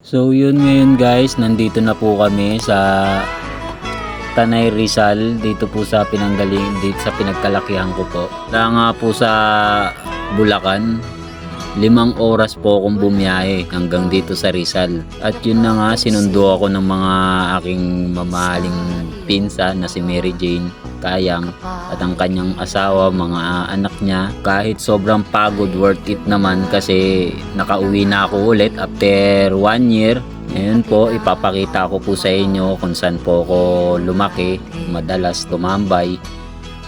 So yun, ngayon guys, nandito na po kami sa Tanay Rizal, dito po sa dito sa pinagkalakihan ko po. Dahil nga po sa Bulacan, 5 oras po akong bumiyahe hanggang dito sa Rizal. At yun na nga, sinundo ako ng mga aking mamahaling pinsan na si Mary Jane Kayang at ang kanyang asawa, mga anak niya. Kahit sobrang pagod, worth it naman kasi nakauwi na ako ulit after 1 year. Ngayon po, ipapakita ko po sa inyo kung saan po ako lumaki, madalas tumambay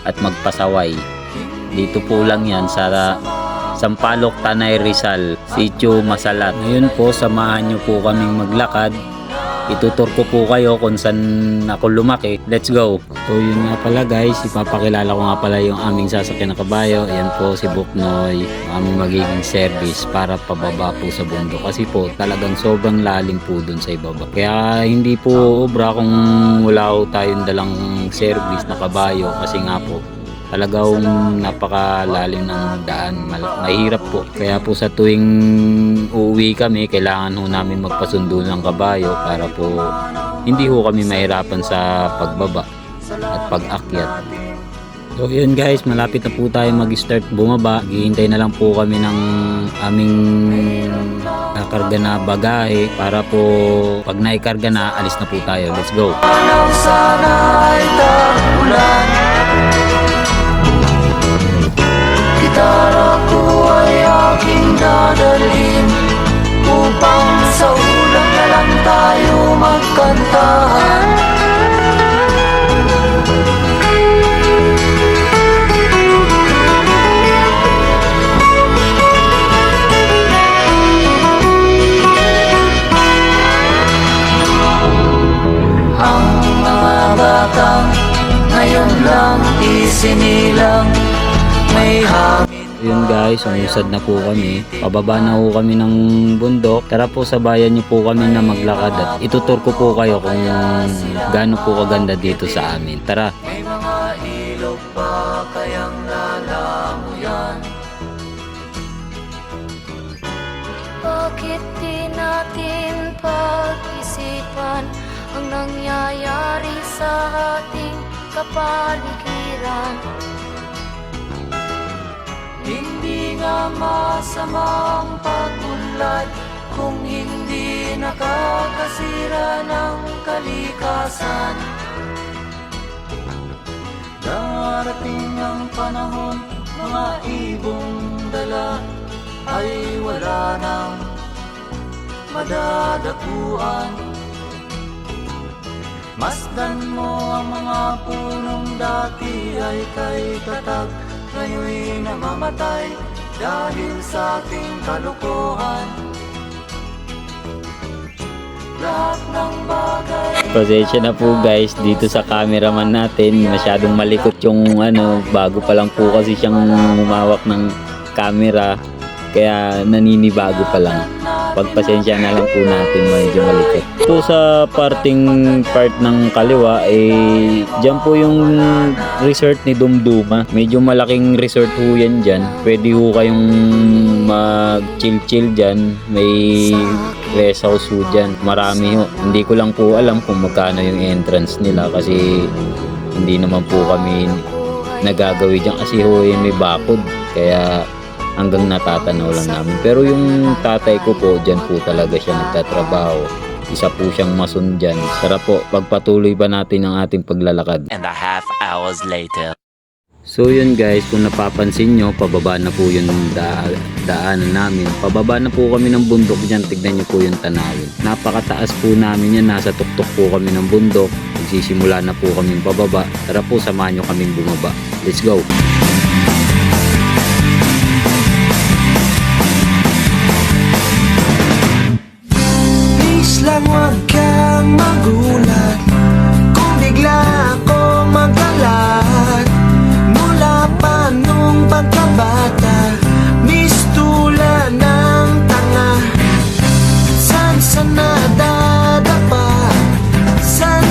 at magpasaway. Dito po lang yan sa Sampaloc, Tanay Rizal, Sitio Masalat. Ngayon po, samahan nyo po kaming maglakad. Itutur ko po kayo kung saan ako lumaki. Let's go! So yun nga pala guys, ipapakilala ko nga pala yung aming sasakyan na kabayo. Ayan po si Buknoy, aming magiging service para pababa po sa bundok. Kasi po talagang sobrang lalim po dun sa ibaba. Kaya hindi po obra kung wala po tayong dalang service na kabayo. Kasi nga po talagang napakalalim ng daan, mahirap po. Kaya po sa tuwing uuwi kami, kailangan ho namin magpasundo ng kabayo para po hindi ho kami mahirapan sa pagbaba at pag-akyat. So yun guys, malapit na po tayo mag-start bumaba. Hihintay na lang po kami ng aming nakarga na bagahe para po pag naikarga na, alis na po tayo. Let's go! Gitara ko ay aking dadalhin upang sa ulang na lang tayo magkantahan. Ang mga batang ngayon lang isinilang may hangin. Yun guys, umusad na po kami. Pababa na po kami ng bundok. Tara po, sabayan niyo po kami na maglakad at itutur ko po kayo kung gaano po kaganda dito sa amin. Tara! May mga ilog pa kayang lalamuyan. Bakit di natin pag-isipan ang nangyayari sa ating kapaligiran? Hindi nga masamang pag-unlad kung hindi nakakasira ng kalikasan. Darating ang panahon, mga ibong dala ay wala nang madadapuan. Masdan mo ang mga punong dati ay kay tatag, ngayon'y namamatay dahil sa ating kalokohan. Lahat ng bagay. Pasensya na po guys, dito sa cameraman natin masyadong malikot yung bago pa lang po kasi siyang humawak ng camera, kaya naninibago pa lang. Pagpasensya na lang po natin, medyo malikot. Po sa part ng kaliwa dyan po yung resort ni Dumduma. Medyo malaking resort po yan dyan. Pwede po kayong mag chill dyan. May rest house po dyan. Marami ho. Hindi ko lang po alam kung magkano yung entrance nila kasi hindi naman po kami nagagawi dyan kasi ho may bakod. Kaya hanggang natatanaw lang namin. Pero yung tatay ko po, dyan po talaga siya nagtatrabaho. Isa po siyang mason dyan. Sarap po, pagpatuloy pa natin ang ating paglalakad. And a half hours later. So yun guys, kung napapansin nyo, pababa na po yung daanan namin. Pababa na po kami ng bundok dyan. Tignan nyo po yung tanawin. Napakataas po namin yan. Nasa tuktok po kami ng bundok. Magsisimula na po kami pababa. Tara po, samahan nyo kaming bumaba. Let's go! Lang huwag kang magulat kung bigla ako magkalat. Mula pa nung pagkabata, mistula ng tanga. San nadadapa, san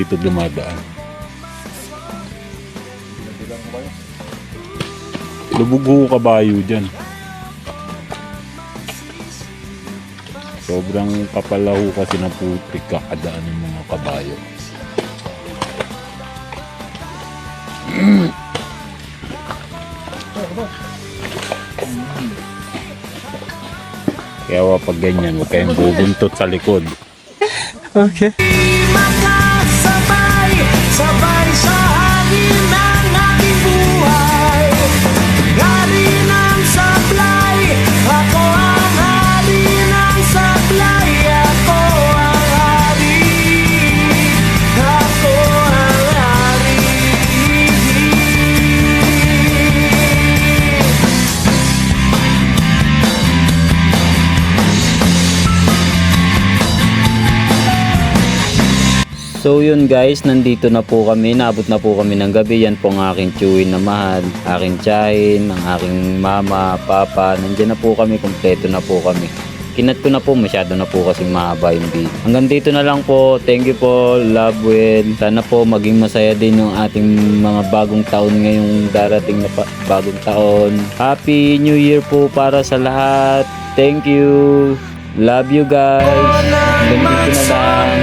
dito dumadaan. Lubog ho kabayo dyan. Sobrang kapalaho kasi ng putik kakadaan ng mga kabayo. Kaya pag ganyan, huwag kayong bubuntot sa likod. Makasabay, sabay sa hangin ng aking buhay. Hari ng sablay, ako ang hari ng sablay. Ako ang hari, ako ang hari. So yun guys, nandito na po kami, naabot na po kami ng gabi. Yan po ang aking chewin na mahal, aking tiyahin, ang aking mama, papa. Nandiyan na po kami, kompleto na po kami. Kinat ko na po, masyado na po kasing mahaba yung video. Hanggang dito na lang po, thank you po, love with. Sana po maging masaya din yung ating mga bagong taon ngayong darating na bagong taon. Happy New Year po para sa lahat. Thank you, love you guys. Hanggang dito na lang.